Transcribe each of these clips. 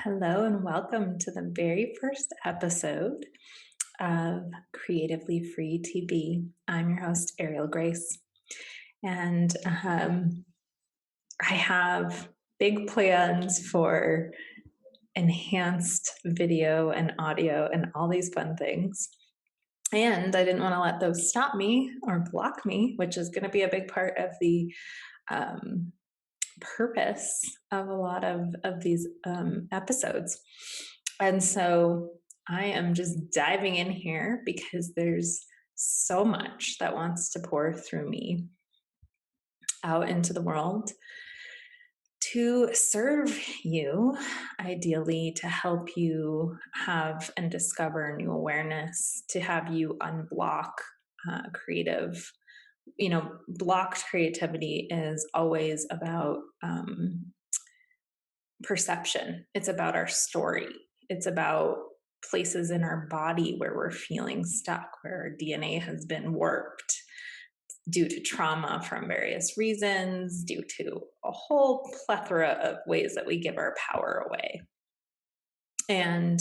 Hello, and welcome to the very first episode of Creatively Free TV. I'm your host, Ariel Grace, and I have big plans for enhanced video and audio and all these fun things. And I didn't want to let those stop me or block me, which is going to be a big part of the um, purpose of a lot of these episodes. And so I am just diving in here because there's so much that wants to pour through me out into the world to serve you, ideally, to help you have and discover new awareness, to have you unblock creative. Blocked creativity is always about perception. It's about our story. It's about places in our body where we're feeling stuck, where our DNA has been warped due to trauma from various reasons, due to a whole plethora of ways that we give our power away. And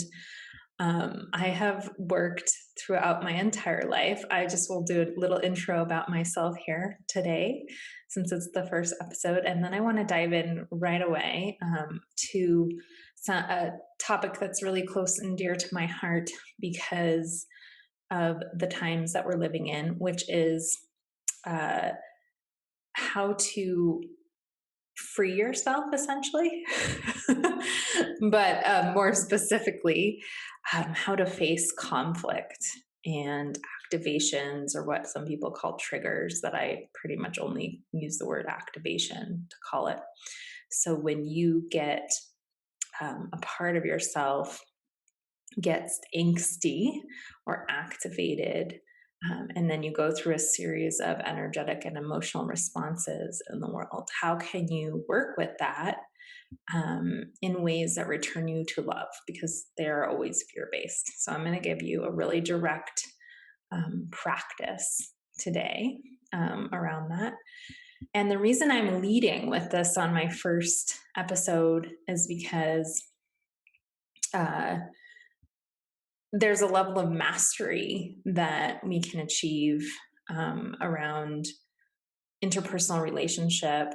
I have worked throughout my entire life. I just will do a little intro about myself here today, since it's the first episode. And then I want to dive in right away to a topic that's really close and dear to my heart because of the times that we're living in, which is how to free yourself, essentially, but more specifically, how to face conflict and activations, or what some people call triggers, that I pretty much only use the word activation to call it. So when you get a part of yourself gets angsty or activated, and then you go through a series of energetic and emotional responses in the world, how can you work with that in ways that return you to love? Because they're always fear-based. So I'm going to give you a really direct practice today around that. And the reason I'm leading with this on my first episode is because there's a level of mastery that we can achieve around interpersonal relationship,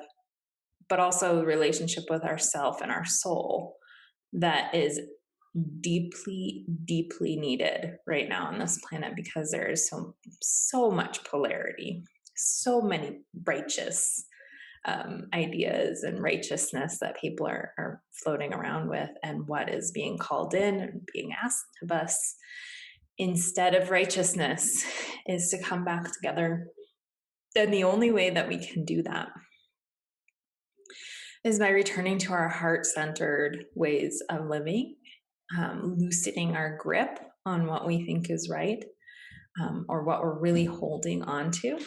but also the relationship with ourself and our soul, that is deeply, deeply needed right now on this planet, because there is so much polarity, so many righteous ideas and righteousness that people are floating around with, and what is being called in and being asked of us instead of righteousness is to come back together. And the only way that we can do that is by returning to our heart-centered ways of living, loosening our grip on what we think is right, or what we're really holding on to,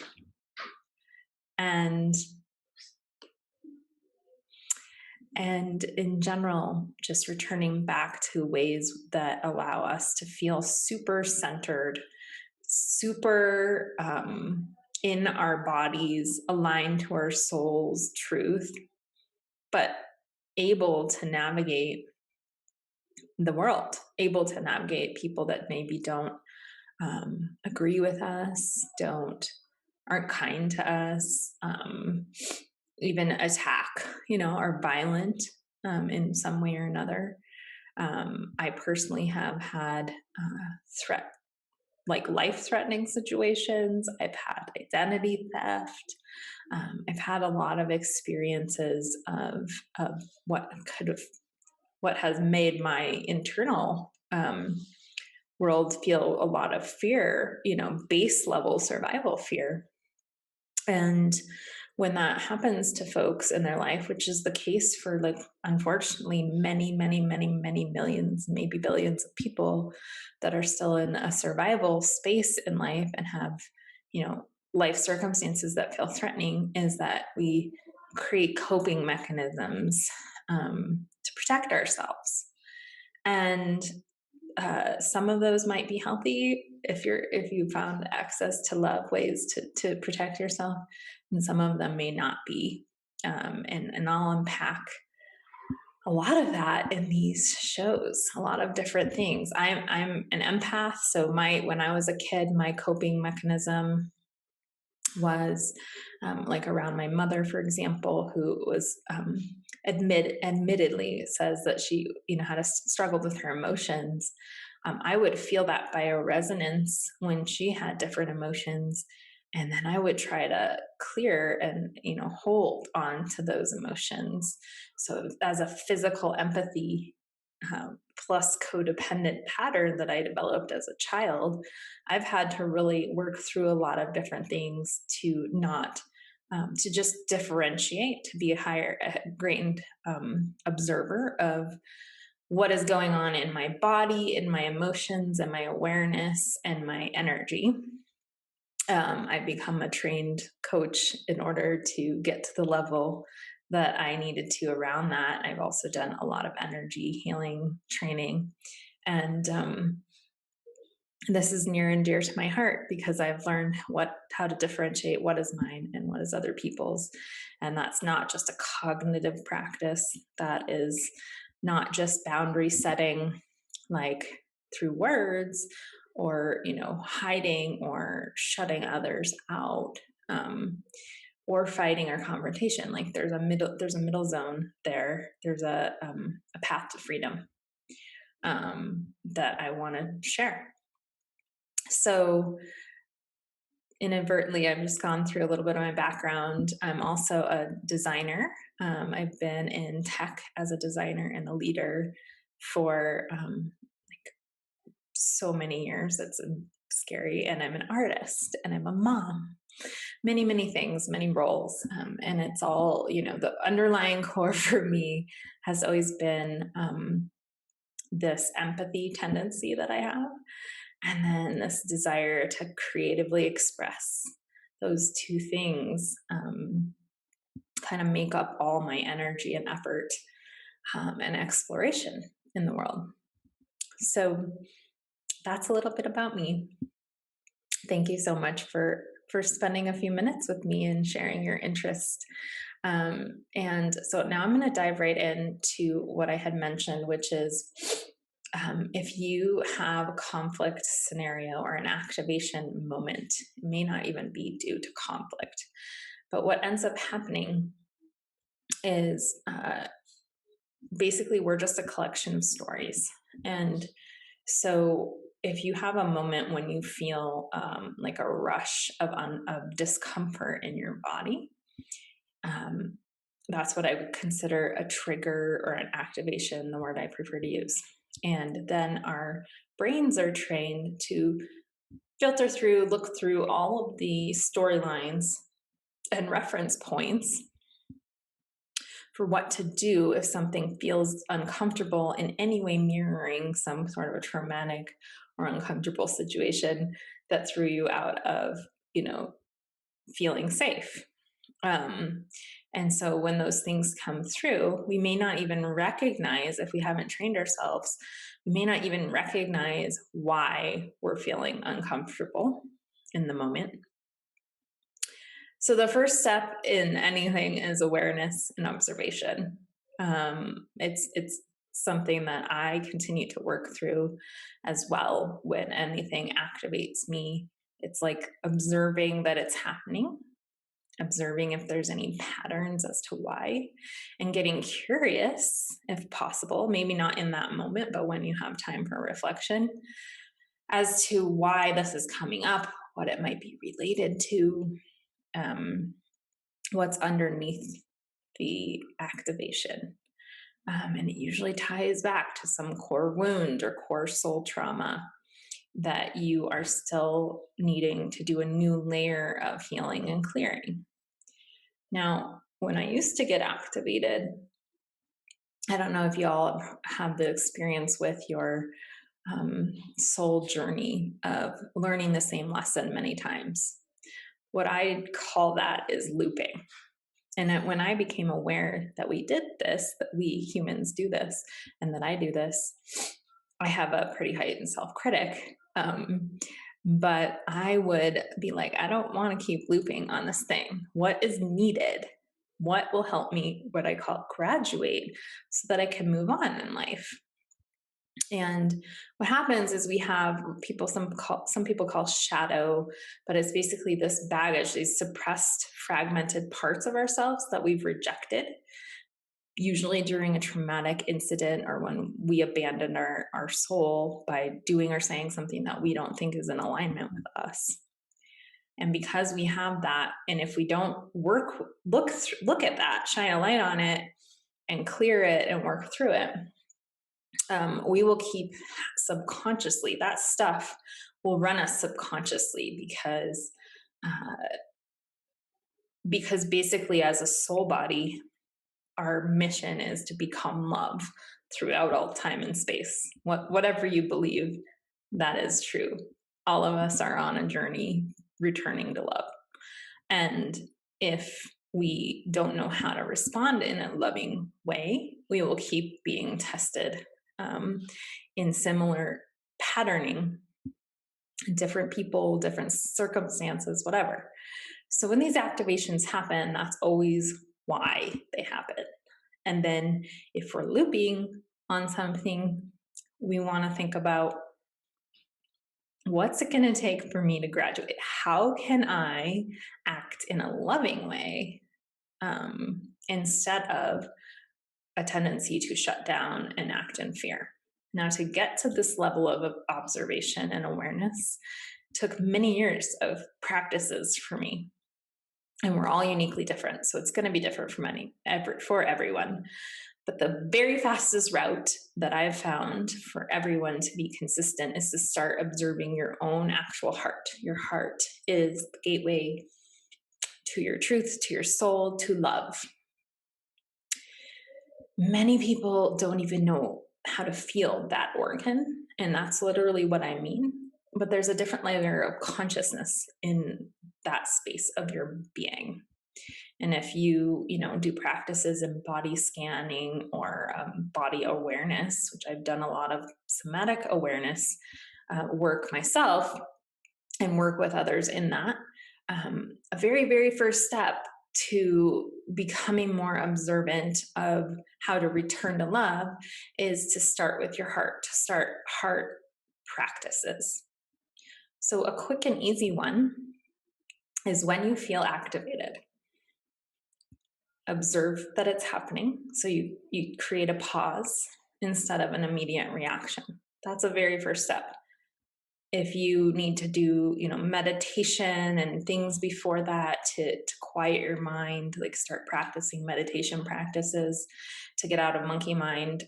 and in general, just returning back to ways that allow us to feel super centered, super in our bodies, aligned to our soul's truth, but able to navigate the world, able to navigate people that maybe don't agree with us, aren't kind to us, even attack, are violent in some way or another. I personally have had life-threatening situations. I've had identity theft. I've had a lot of experiences of what has made my internal world feel a lot of fear, base level survival fear. And when that happens to folks in their life, which is the case for, unfortunately, many, many, many, many millions, maybe billions of people that are still in a survival space in life and have, life circumstances that feel threatening, is that we create coping mechanisms to protect ourselves. And some of those might be healthy if you found access to love, ways to protect yourself, and some of them may not be. And I'll unpack a lot of that in these shows, a lot of different things. I'm an empath, so my when I was a kid, my coping mechanism was like around my mother, for example, who was admittedly says that she, had struggled with her emotions. I would feel that bioresonance when she had different emotions, and then I would try to clear and hold on to those emotions. So as a physical empathy plus codependent pattern that I developed as a child, I've had to really work through a lot of different things to not to just differentiate, to be a higher grained observer of what is going on in my body, in my emotions, and my awareness and my energy. I've become a trained coach in order to get to the level that I needed to around that. I've also done a lot of energy healing training. And this is near and dear to my heart because I've learned how to differentiate what is mine and what is other people's. And that's not just a cognitive practice, that is not just boundary setting like through words or hiding or shutting others out, or fighting or confrontation. Like there's a middle zone there. There's a path to freedom that I want to share. So inadvertently, I've just gone through a little bit of my background. I'm also a designer. I've been in tech as a designer and a leader for like so many years. It's scary. And I'm an artist and I'm a mom. Many, many things, many roles. And it's all, the underlying core for me has always been this empathy tendency that I have, and then this desire to creatively express. Those two things kind of make up all my energy and effort and exploration in the world. So that's a little bit about me. Thank you so much for spending a few minutes with me and sharing your interest. And so now I'm going to dive right into what I had mentioned, which is if you have a conflict scenario or an activation moment, it may not even be due to conflict, but what ends up happening is basically we're just a collection of stories. And so if you have a moment when you feel like a rush of discomfort in your body, that's what I would consider a trigger or an activation, the word I prefer to use. And then our brains are trained to filter through, look through all of the storylines and reference points for what to do if something feels uncomfortable in any way mirroring some sort of a traumatic or uncomfortable situation that threw you out of, feeling safe. And so when those things come through, we may not even recognize, if we haven't trained ourselves, we may not even recognize why we're feeling uncomfortable in the moment. So the first step in anything is awareness and observation. It's something that I continue to work through as well. When anything activates me, it's like observing that it's happening, observing if there's any patterns as to why, and getting curious if possible, maybe not in that moment, but when you have time for reflection, as to why this is coming up, what it might be related to, what's underneath the activation. And it usually ties back to some core wound or core soul trauma that you are still needing to do a new layer of healing and clearing. Now, when I used to get activated, I don't know if y'all have the experience with your soul journey of learning the same lesson many times. What I call that is looping. And when I became aware that we did this, that we humans do this, and that I do this, I have a pretty heightened self-critic. But I would be like, I don't want to keep looping on this thing. What is needed What will help me, what I call graduate, so that I can move on in life? And what happens is we have people, some people call shadow, but it's basically this baggage, these suppressed, fragmented parts of ourselves that we've rejected, usually during a traumatic incident or when we abandoned our soul by doing or saying something that we don't think is in alignment with us. And because we have that, and if we don't look at that, shine a light on it, and clear it and work through it, we will keep subconsciously, that stuff will run us subconsciously uh, because basically as a soul body, our mission is to become love throughout all time and space. Whatever you believe, that is true. All of us are on a journey returning to love. And if we don't know how to respond in a loving way, we will keep being tested in similar patterning, different people, different circumstances, whatever. So when these activations happen, that's always why they happen. And then if we're looping on something, we want to think about, what's it going to take for me to graduate? How can I act in a loving way instead of a tendency to shut down and act in fear? Now, to get to this level of observation and awareness took many years of practices for me. And we're all uniquely different, so it's going to be different for everyone. But the very fastest route that I've found for everyone to be consistent is to start observing your own actual heart. Your heart is the gateway to your truth, to your soul, to love. Many people don't even know how to feel that organ, and that's literally what I mean. But there's a different layer of consciousness in that space of your being. And if you do practices in body scanning or body awareness, which I've done a lot of somatic awareness work myself and work with others in that, a very, very first step to becoming more observant of how to return to love is to start with your heart, to start heart practices. So a quick and easy one is when you feel activated. Observe that it's happening. So you create a pause instead of an immediate reaction. That's a very first step. If you need to do, meditation and things before that to quiet your mind, like start practicing meditation practices to get out of monkey mind,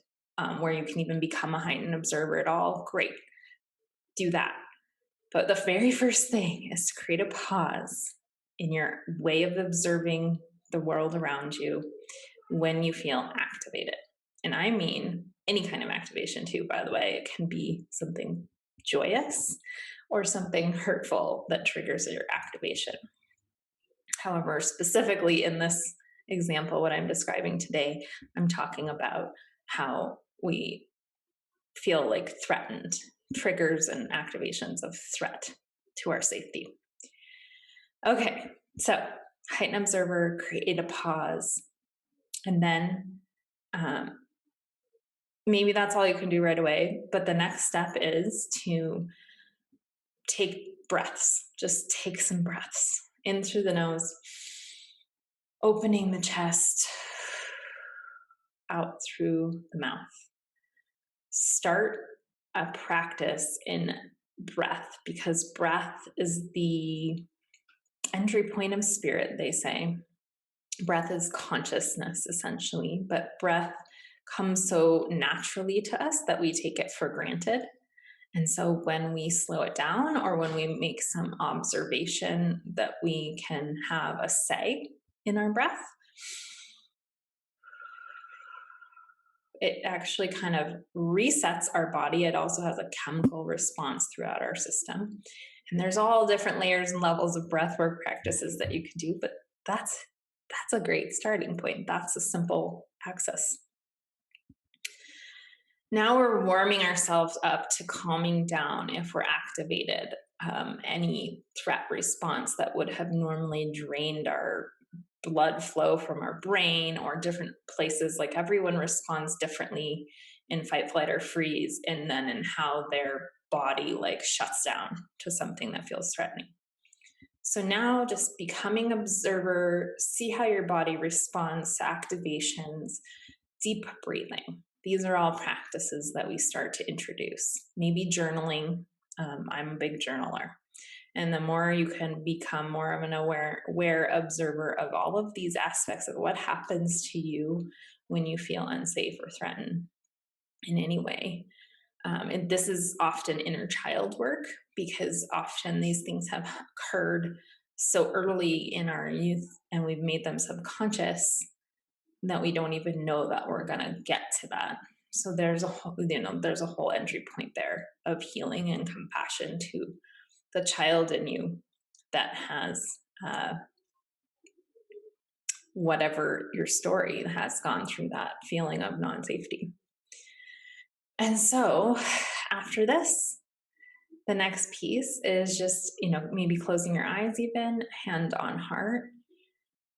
where you can even become a heightened observer at all, great. Do that. But the very first thing is to create a pause in your way of observing the world around you when you feel activated. And I mean any kind of activation too, by the way. It can be something joyous or something hurtful that triggers your activation. However, specifically in this example, what I'm describing today, I'm talking about how we feel like threatened, triggers and activations of threat to our safety. Okay, so heighten observer, create a pause, and then maybe that's all you can do right away. But the next step is to take breaths. Just take some breaths in through the nose, opening the chest, out through the mouth. Start a practice in breath, because breath is the entry point of spirit, they say. Breath is consciousness, essentially, but breath comes so naturally to us that we take it for granted. And so when we slow it down, or when we make some observation that we can have a say in our breath, it actually kind of resets our body. It also has a chemical response throughout our system. And there's all different layers and levels of breathwork practices that you can do, but that's a great starting point. That's a simple access. Now we're warming ourselves up to calming down if we're activated. Any threat response that would have normally drained our blood flow from our brain or different places. Like everyone responds differently in fight, flight, or freeze, and then in how their body like shuts down to something that feels threatening. So now just becoming observer, see how your body responds to activations, deep breathing. These are all practices that we start to introduce. Maybe journaling. I'm a big journaler. And the more you can become more of an aware observer of all of these aspects of what happens to you when you feel unsafe or threatened in any way. And this is often inner child work, because often these things have occurred so early in our youth and we've made them subconscious that we don't even know that we're going to get to that. So there's a whole entry point there of healing and compassion to the child in you that has whatever your story has gone through that feeling of non-safety. And so after this, the next piece is just, maybe closing your eyes, even hand on heart,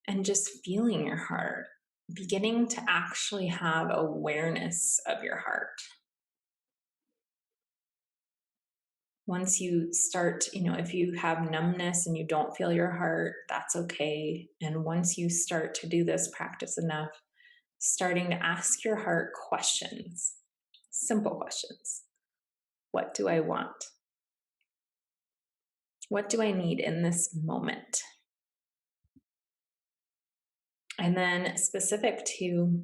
and just feeling your heart, beginning to actually have awareness of your heart. Once you start, if you have numbness and you don't feel your heart, that's okay. And once you start to do this practice enough, starting to ask your heart questions, simple questions. What do I want? What do I need in this moment? And then specific to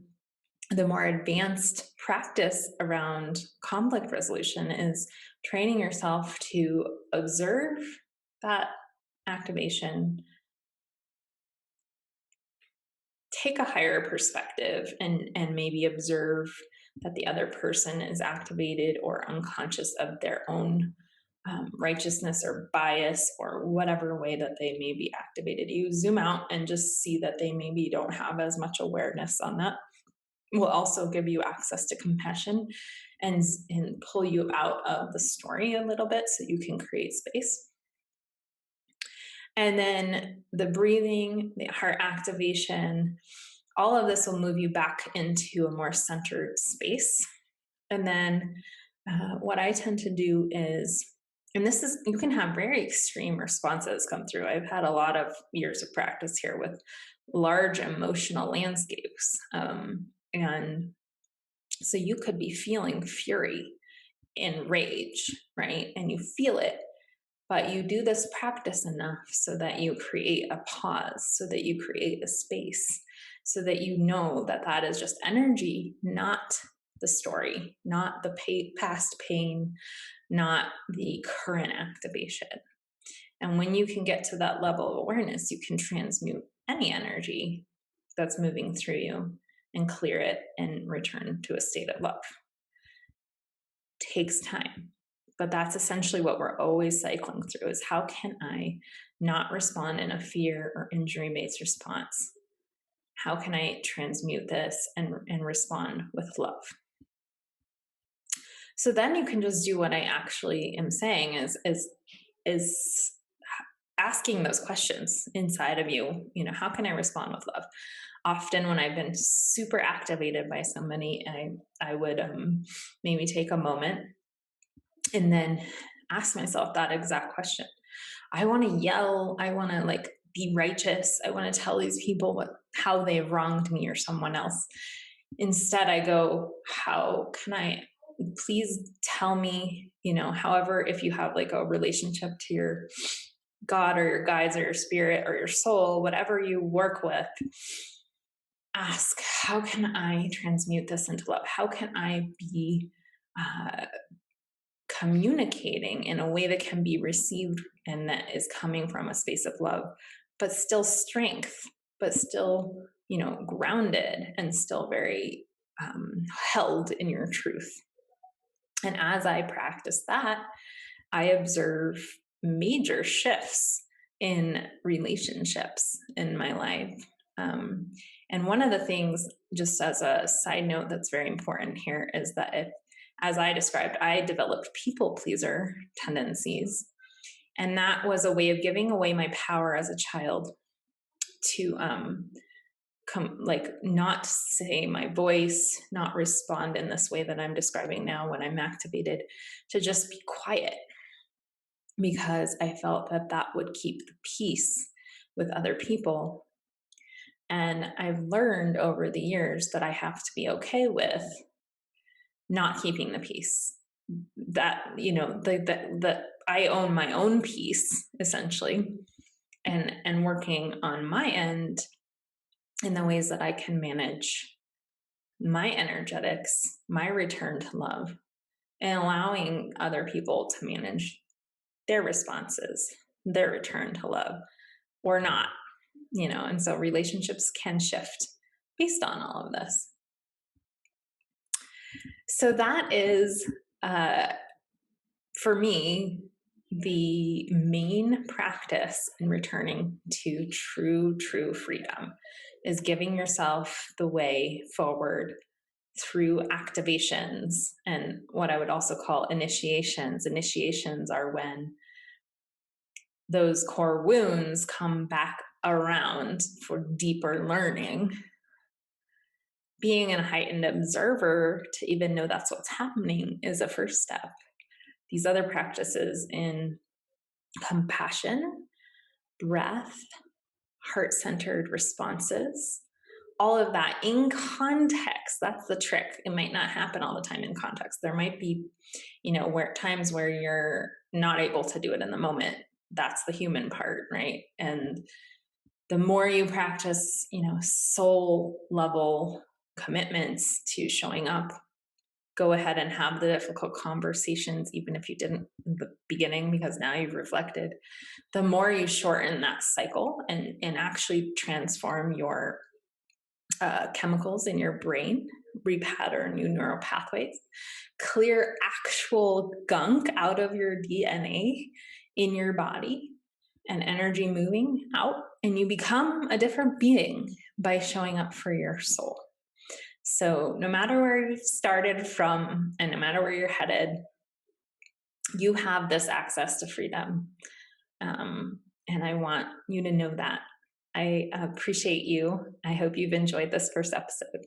the more advanced practice around conflict resolution is training yourself to observe that activation, take a higher perspective, and maybe observe that the other person is activated or unconscious of their own righteousness or bias or whatever way that they may be activated. You zoom out and just see that they maybe don't have as much awareness on that. Will also give you access to compassion and pull you out of the story a little bit so you can create space. And then the breathing, the heart activation, all of this will move you back into a more centered space. And then what I tend to do is, and this is, you can have very extreme responses come through. I've had a lot of years of practice here with large emotional landscapes. And so you could be feeling fury and rage, right? And you feel it, but you do this practice enough so that you create a pause, so that you create a space, so that you know that that is just energy, not the story, not the past pain, not the current activation. And when you can get to that level of awareness, you can transmute any energy that's moving through you and clear it and return to a state of love. It takes time, but that's essentially what we're always cycling through, is how can I not respond in a fear or injury-based response? How can I transmute this and respond with love? So then you can just do what I actually am saying, is asking those questions inside of you. How can I respond with love? Often when I've been super activated by somebody, I would maybe take a moment and then ask myself that exact question. I want to yell. I want to be righteous. I want to tell these people how they've wronged me or someone else. Instead, I go, how can I, please tell me, however, if you have a relationship to your God or your guides or your spirit or your soul, whatever you work with, ask, how can I transmute this into love? How can I be communicating in a way that can be received and that is coming from a space of love, but still strength, but still, grounded and still very held in your truth. And as I practice that, I observe major shifts in relationships in my life. And one of the things, just as a side note that's very important here, is that as I described, I developed people pleaser tendencies. And that was a way of giving away my power as a child to like not say my voice, not respond in this way that I'm describing now when I'm activated, to just be quiet, because I felt that that would keep the peace with other people. And I've learned over the years that I have to be okay with not keeping the peace. That, you know, that I own my own peace, essentially, and working on my end in the ways that I can manage my energetics, my return to love, and allowing other people to manage their responses, their return to love, or not, you know. And so relationships can shift based on all of this. So that is, for me, the main practice in returning to true freedom is giving yourself the way forward through activations and what I would also call initiations. Initiations are when those core wounds come back around for deeper learning. Being a heightened observer to even know that's what's happening is a first step. These other practices in compassion, breath, heart-centered responses, all of that in context, that's the trick. It might not happen all the time in context. There might be, you know, times where you're not able to do it in the moment. That's the human part, right? And the more you practice, you know, soul level commitments to showing up, go ahead and have the difficult conversations, even if you didn't in the beginning, because now you've reflected, the more you shorten that cycle and actually transform your chemicals in your brain, repattern new neural pathways, clear actual gunk out of your DNA in your body, and energy moving out, and you become a different being by showing up for your soul. So no matter where you've started from and no matter where you're headed, you have this access to freedom. And I want you to know that. I appreciate you. I hope you've enjoyed this first episode.